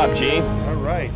job, Gene. All right.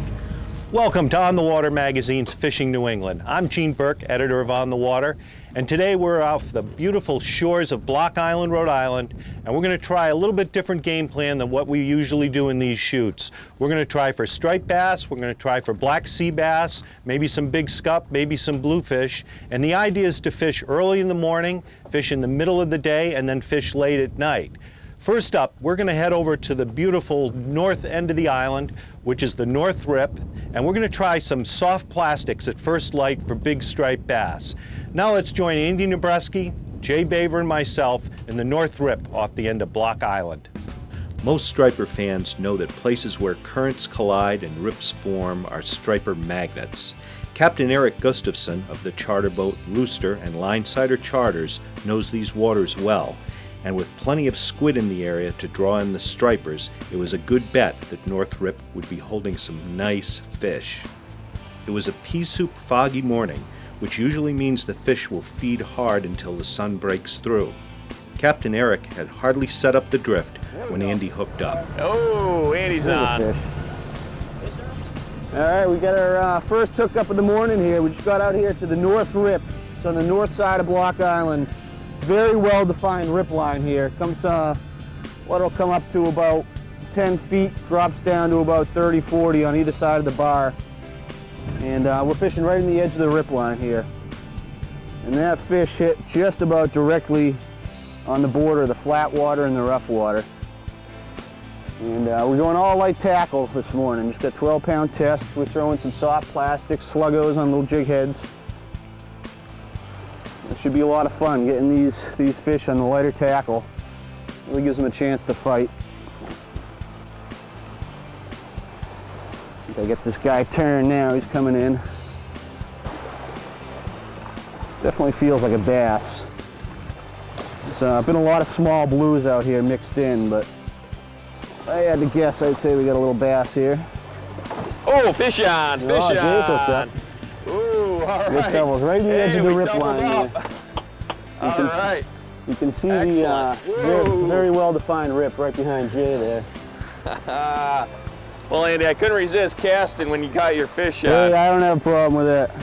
Welcome to On the Water Magazine's Fishing New England. I'm Gene Bourque, editor of On the Water, and today we're off the beautiful shores of Block Island, Rhode Island, and we're going to try a little bit different game plan than what we usually do in these shoots. We're going to try for striped bass, we're going to try for black sea bass, maybe some big scup, maybe some bluefish, and the idea is to fish early in the morning, fish in the middle of the day, and then fish late at night. First up, we're going to head over to the beautiful north end of the island, which is the North Rip, and we're going to try some soft plastics at first light for big striped bass. Now let's join Andy Nabreski, Jay Baver, and myself in the North Rip off the end of Block Island. Most striper fans know that places where currents collide and rips form are striper magnets. Captain Eric Gustafson of the charter boat Rooster and Linesider Charters knows these waters well. And with plenty of squid in the area to draw in the stripers, it was a good bet that North Rip would be holding some nice fish. It was a pea soup foggy morning, which usually means the fish will feed hard until the sun breaks through. Captain Eric had hardly set up the drift when Andy hooked up. Oh, Andy's on. All right, we got our first hookup of the morning here. We just got out here to the North Rip. It's on the north side of Block Island. Very well-defined rip line here. Comes, what'll come up to about 10 feet, drops down to about 30, 40 on either side of the bar. And we're fishing right in the edge of the rip line here. And that fish hit just about directly on the border of the flat water and the rough water. And we're going all light tackle this morning. Just got 12-pound tests. We're throwing some soft plastic sluggos on little jig heads. It should be a lot of fun getting these fish on the lighter tackle. Really gives them a chance to fight. Gotta get this guy turned now. He's coming in. This definitely feels like a bass. It's been a lot of small blues out here mixed in, but if I had to guess, I'd say we got a little bass here. Oh, fish on, fish on. Jay's hooked up. Ooh, all Good right. doubles, right in the edge of the rip line here. All right. You can see Excellent. the very well-defined rip right behind Jay there. Well, Andy, I couldn't resist casting when you caught your fish on. Hey, I don't have a problem with that.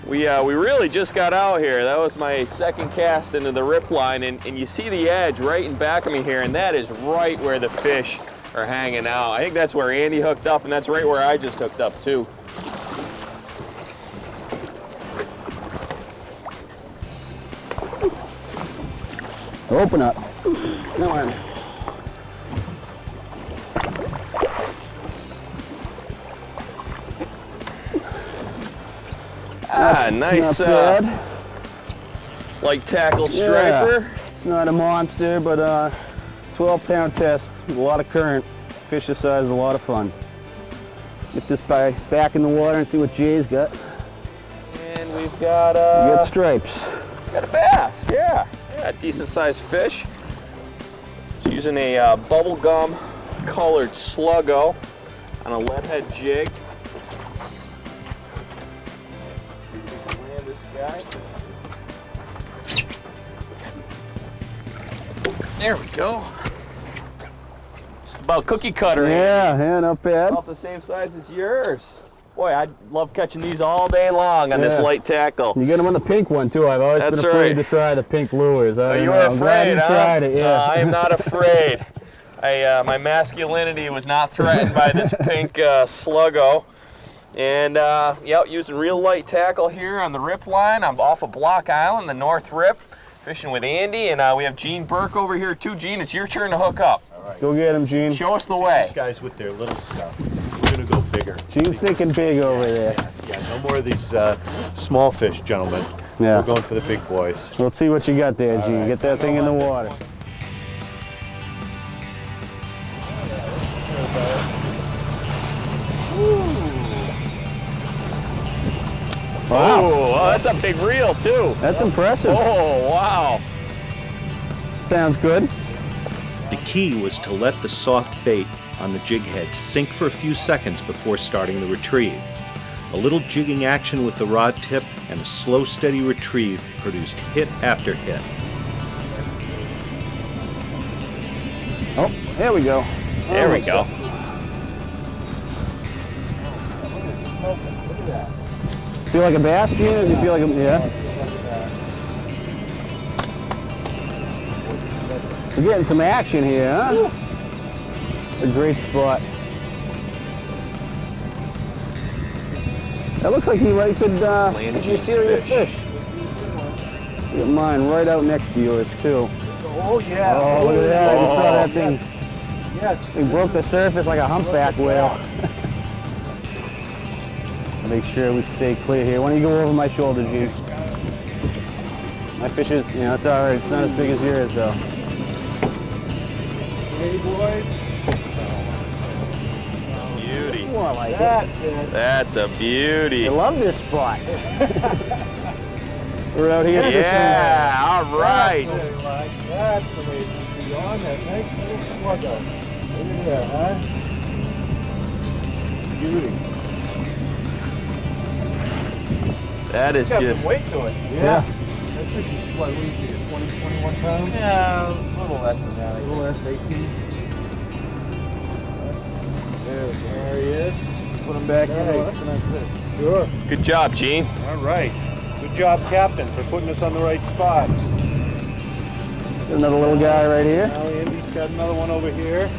We really just got out here. That was my second cast into the rip line, and you see the edge right in back of me here, and that is right where the fish are hanging out. I think that's where Andy hooked up, and that's right where I just hooked up too. Open up. No one. Nice light tackle striper. Yeah. It's not a monster, but 12-pound test, a lot of current. Fish this size is a lot of fun. Get this back in the water and see what Jay's got. And we've got We got stripes. got a bass, yeah, decent sized fish. Just using a bubblegum colored sluggo on a lead head jig. Land this guy. There we go. Just about cookie cutter. Yeah, not bad. About the same size as yours. Boy, I love catching these all day long on this light tackle. You get them on the pink one too. I've always been afraid to try the pink lures. You were afraid, glad you tried it, yeah. I am not afraid. My masculinity was not threatened by this pink sluggo. And using real light tackle here on the rip line. I'm off of Block Island, the North Rip, fishing with Andy, and we have Gene Bourque over here too. Gene, it's your turn to hook up. All right. Go get him, Gene. Show us the way. These guys with their little stuff. We're going to go bigger. Gene's thinking big over there. Yeah, no more of these small fish, gentlemen. Yeah. We're going for the big boys. Let's see what you got there, Gene. right. Get that thing in the water. Wow. Oh, that's a big reel too. That's impressive. Oh, wow. Sounds good. The key was to let the soft bait on the jig head sink for a few seconds before starting the retrieve. A little jigging action with the rod tip and a slow, steady retrieve produced hit after hit. Oh, there we go. There we go. Feel like a bass, Gene? Or does it feel like a, yeah? We're getting some action here, huh? A great spot. That looks like he could be a serious fish. Get mine right out next to yours too. Oh yeah. Oh, look at that! I just saw that thing. Yeah. It broke the surface like a humpback whale. Make sure we stay clear here. Why don't you go over my shoulder, Gene? My fish is, you know, it's all right. It's not as big as yours, though. Hey, boys. Beauty. Oh, I like That's it. it. That's a beauty. I love this spot. We're out here. Yeah, all right. That's the way it should be on that nice little sluggo. Look at that, huh? Beauty. That is Got just... some weight to it. Yeah. That fish is what, 20, 21 pounds? Yeah, a little less than that. A little less, 18. There he is. Put him back in. That's a nice fish. Sure. Good job, Gene. All right. Good job, Captain, for putting us on the right spot. Another little guy right here. Now Andy's got another one over here.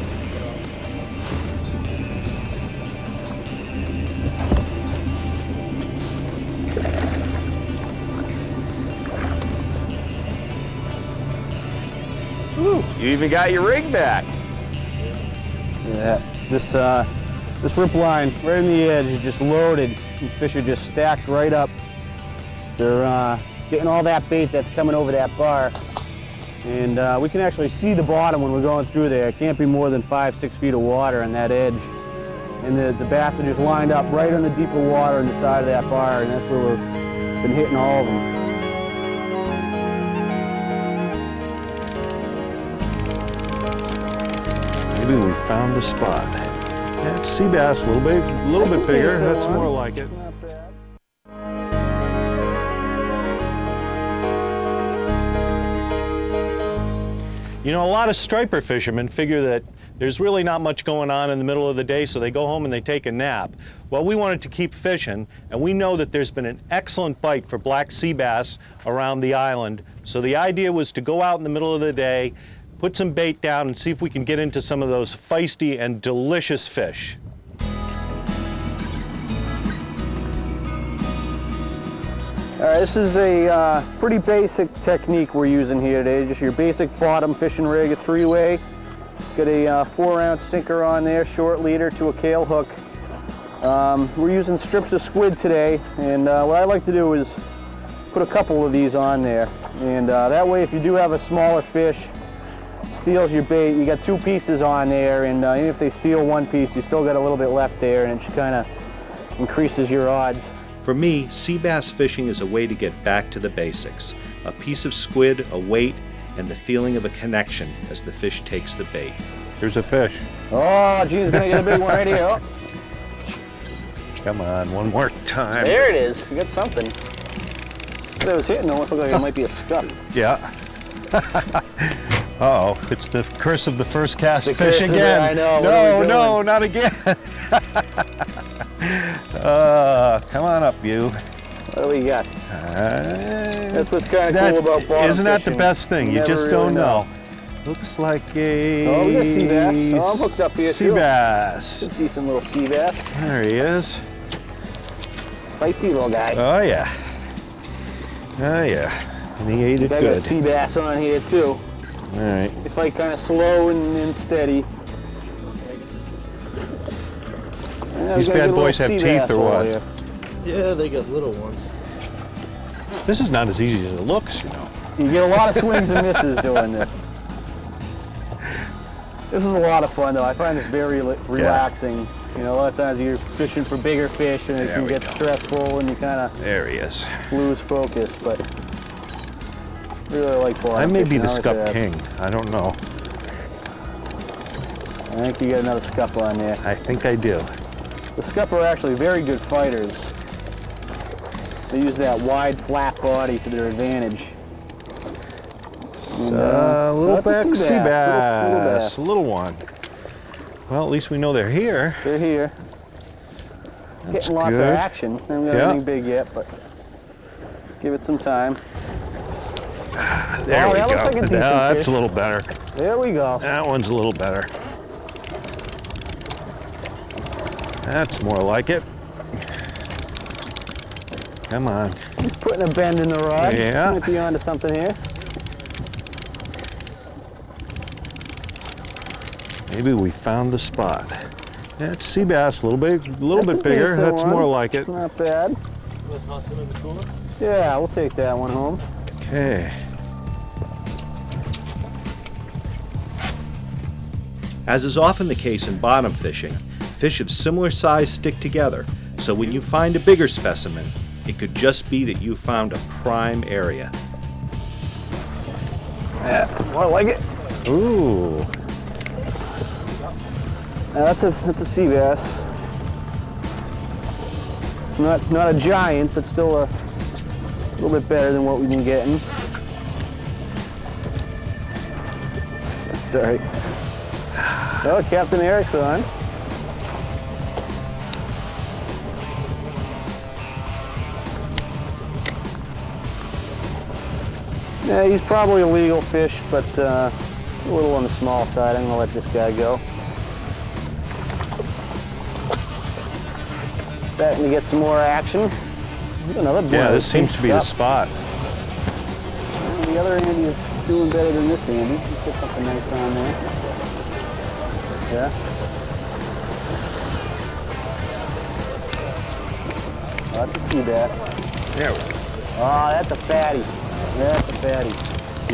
Ooh, you even got your rig back. Yeah. This rip line right in the edge is just loaded. These fish are just stacked right up. They're getting all that bait that's coming over that bar. And we can actually see the bottom when we're going through there. It can't be more than 5-6 feet of water on that edge. And the bass are just lined up right on the deeper water on the side of that bar, and that's where we've been hitting all of them. Maybe we found the spot. Yeah, it's sea bass, a little bit bigger. That's more like it. Not bad. You know, a lot of striper fishermen figure that there's really not much going on in the middle of the day, so they go home and they take a nap. Well, we wanted to keep fishing, and we know that there's been an excellent bite for black sea bass around the island. So the idea was to go out in the middle of the day, put some bait down, and see if we can get into some of those feisty and delicious fish. All right, this is a pretty basic technique we're using here today. Just your basic bottom fishing rig, a 3-way. Got a 4-ounce sinker on there, short leader to a kale hook. We're using strips of squid today, and what I like to do is put a couple of these on there. And that way, if you do have a smaller fish, steals your bait, you got 2 pieces on there, and even if they steal 1 piece, you still got a little bit left there, and it just kind of increases your odds. For me, sea bass fishing is a way to get back to the basics. A piece of squid, a weight, and the feeling of a connection as the fish takes the bait. Here's a fish. Oh, Gene's gonna get a big one right here. Oh. Come on, one more time. There it is. You got something. What I was hitting almost looked like it might be a scup. Yeah. Uh-oh, it's the curse of the first cast The fish curse of again. I know. No, not again. Come on up, you. What do we got? That's what's kind of cool about bottom Isn't that the fishing. best thing? You just never don't really know. Looks like a Oh, we got sea bass. Oh, I'm hooked up here sea too. bass. Decent little sea bass. There he is. Feisty little guy. Oh yeah. Oh yeah. And he ate it I got a good. sea bass on here too. All right. They fight kind of slow and steady. These bad boys have teeth or what? Yeah, they got little ones. This is not as easy as it looks, you know. You get a lot of swings and misses doing this. This is a lot of fun though. I find this very relaxing. You know, a lot of times you're fishing for bigger fish and it can get stressful and you kind of There he is. lose focus, but really like bottom I may be fishing. the I like scup that. king. I don't know. I think you got another scup on there. I think I do. The scup are actually very good fighters. They use that wide, flat body to their advantage. Little that's a back sea bass. Little Little one. Well, at least we know they're here. They're here. Getting lots of action. Haven't got anything big yet, but give it some time. There we that go. looks like a decent That's fish. a little better. There we go. That one's a little better. That's more like it. Come on. He's putting a bend in the rod. Yeah. Might be onto something here. Maybe we found the spot. That's sea bass, a little bit bigger. That's more like it. Not bad. Yeah, we'll take that one home. Okay. As is often the case in bottom fishing, fish of similar size stick together, so when you find a bigger specimen, it could just be that you found a prime area. That's more like it. Ooh. That's a sea bass. Not a giant, but still a little bit better than what we've been getting. Sorry. Oh, Captain Eric's on. Yeah, he's probably a legal fish, but a little on the small side. I'm gonna let this guy go. Starting to get some more action. Another Yeah, this seems to be the spot. The other Andy is doing better than this Andy. He picked up a nice on there. Yeah. Oh, that's a sea bass. There we go. Oh, that's a fatty. That's a fatty.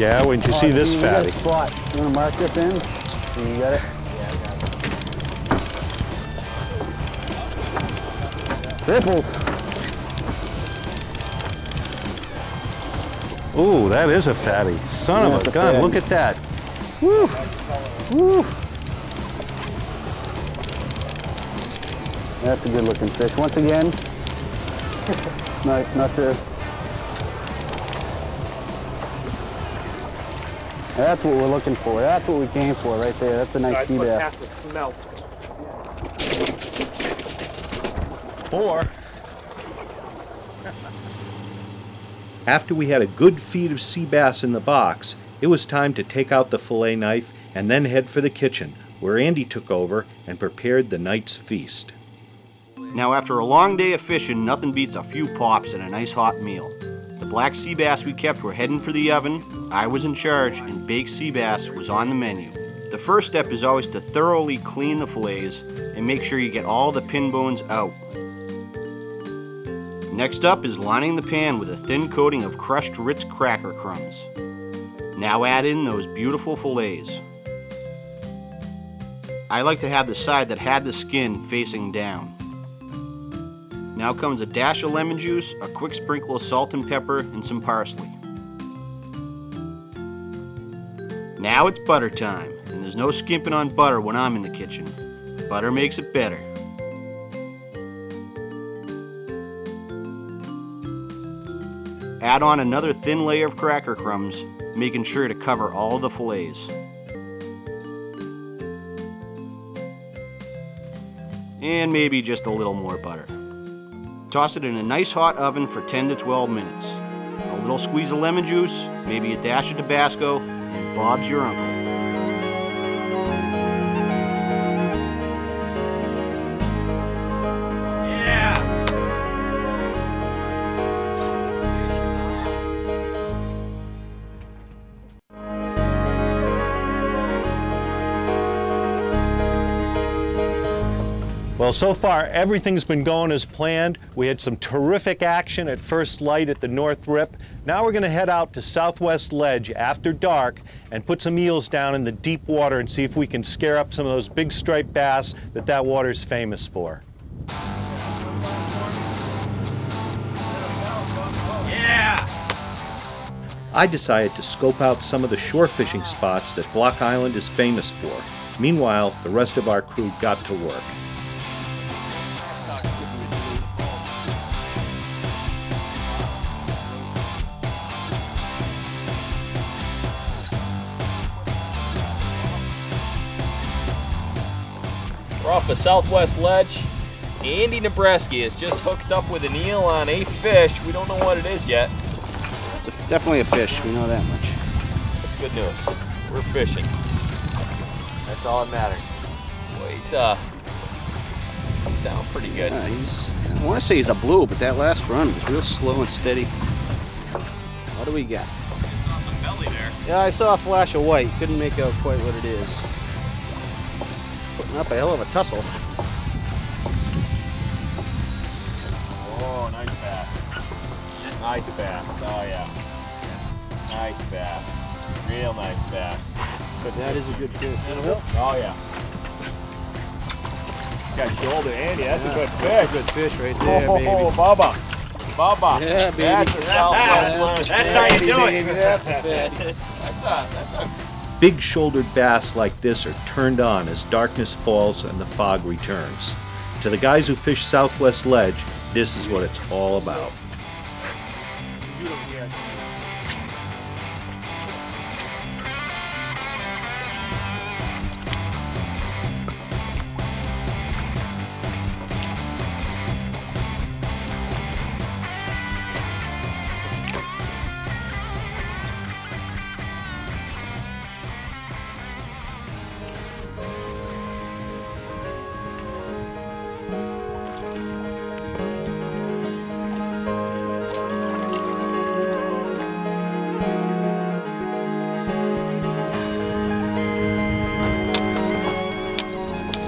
Yeah, when you see this fatty. You got a spot. You want to mark this in? You got it? Ripples. Ooh, that is a fatty. Son of a gun, look at that. Woo! Woo! That's a good looking fish. Once again, not to... That's what we're looking for. That's what we came for right there. That's a nice sea bass. Have to smell. 4. After we had a good feed of sea bass in the box, it was time to take out the fillet knife and then head for the kitchen, where Andy took over and prepared the night's feast. Now, after a long day of fishing, nothing beats a few pops and a nice hot meal. The black sea bass we kept were heading for the oven, I was in charge, and baked sea bass was on the menu. The first step is always to thoroughly clean the fillets and make sure you get all the pin bones out. Next up is lining the pan with a thin coating of crushed Ritz cracker crumbs. Now add in those beautiful fillets. I like to have the side that had the skin facing down. Now comes a dash of lemon juice, a quick sprinkle of salt and pepper, and some parsley. Now it's butter time, and there's no skimping on butter when I'm in the kitchen. Butter makes it better. Add on another thin layer of cracker crumbs, making sure to cover all the fillets. And maybe just a little more butter. Toss it in a nice hot oven for 10 to 12 minutes. A little squeeze of lemon juice, maybe a dash of Tabasco, and Bob's your uncle. Well, so far everything's been going as planned. We had some terrific action at first light at the North Rip. Now we're going to head out to Southwest Ledge after dark and put some eels down in the deep water and see if we can scare up some of those big striped bass that water's famous for. Yeah! I decided to scope out some of the shore fishing spots that Block Island is famous for. Meanwhile, the rest of our crew got to work. We're off the Southwest Ledge, Andy Nabreski has just hooked up with an eel on a fish. We don't know what it is yet. It's definitely a fish, we know that much. That's good news. We're fishing. That's all that matters. Boy, he's down pretty good. Yeah, I want to say he's a blue, but that last run was real slow and steady. What do we got? I saw some belly there. Yeah, I saw a flash of white. Couldn't make out quite what it is. Putting up a hell of a tussle. Oh, nice bass. Nice bass. Oh, yeah. Nice bass. Real nice bass. But that is a good fish. Oh, yeah. Got shoulder, Andy. That's a good fish. Good fish right there, baby. Oh, Bubba. Bubba. Yeah, baby. That's a Southwest lunch. That's how you do it. That's a fish. That's a Big shouldered bass like this are turned on as darkness falls and the fog returns. To the guys who fish Southwest Ledge, this is what it's all about.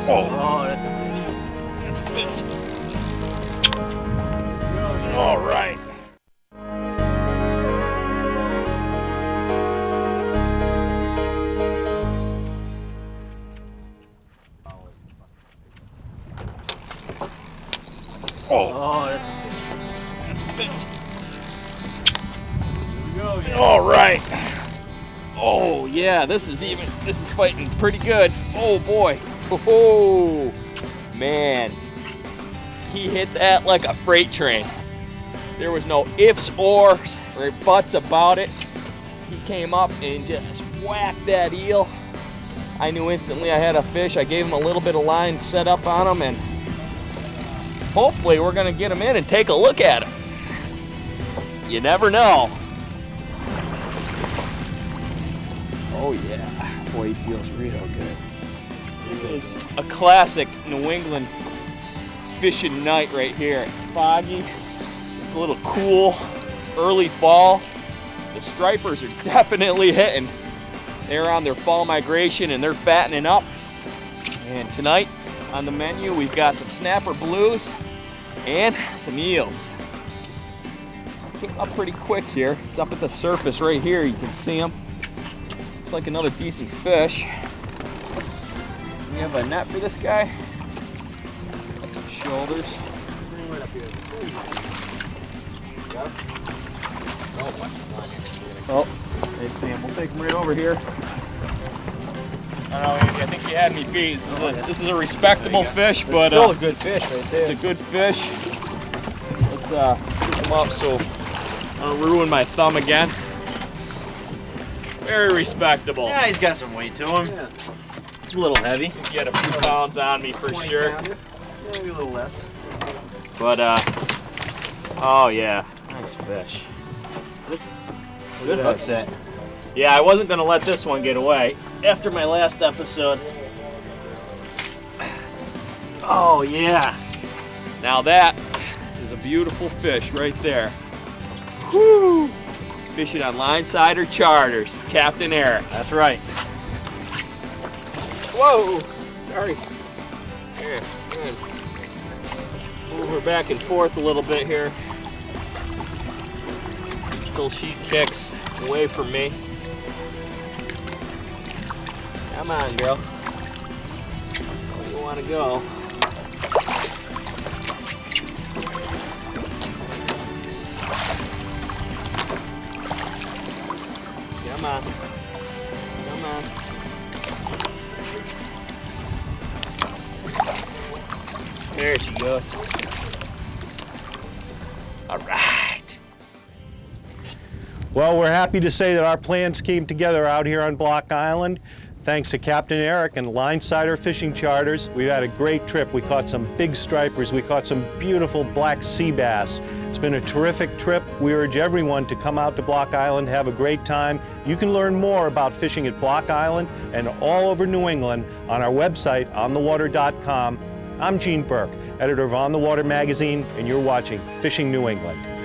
Oh, that's a fish. all right. Oh, that's a fish. All right. Oh yeah, this is fighting pretty good. Oh boy. Oh man. He hit that like a freight train. There was no ifs, ors, or buts about it. He came up and just whacked that eel. I knew instantly I had a fish. I gave him a little bit of line set up on him, and hopefully we're gonna get him in and take a look at him. You never know. Oh yeah, Boy, he feels real good. it is a classic New England fishing night right here. It's foggy, it's a little cool, it's early fall. The stripers are definitely hitting. They're on their fall migration and they're fattening up. And tonight on the menu we've got some snapper blues and some eels. Came up pretty quick here. It's up at the surface right here. You can see them. Looks like another decent fish. We have a net for this guy. Got some shoulders. Bring him right up here. Oh, hey Sam, we'll take him right over here. I don't know, Andy, I think you had me beat. This is a respectable fish, but Still a good fish right it's there. a good fish. Let's pick him up so I don't ruin my thumb again. Very respectable. Yeah, he's got some weight to him. Yeah. It's a little heavy. You had a few pounds on me for 20 sure. pounder. Yeah, maybe a little less. But oh yeah, nice fish. Good hook set. Yeah, I wasn't gonna let this one get away after my last episode. Oh yeah. Now that is a beautiful fish right there. Whoo! Fishing on line side or charters, Captain Eric. That's right. Whoa! Sorry. Here, good. Move her back and forth a little bit here until she kicks away from me. Come on, girl. Where you want to go? Come on. Come on. There she goes. All right. Well, we're happy to say that our plans came together out here on Block Island. Thanks to Captain Eric and Linesider Fishing Charters, we had a great trip. We caught some big stripers, we caught some beautiful black sea bass. It's been a terrific trip. We urge everyone to come out to Block Island, have a great time. You can learn more about fishing at Block Island and all over New England on our website, onthewater.com. I'm Gene Bourque, editor of On the Water magazine, and you're watching Fishing New England.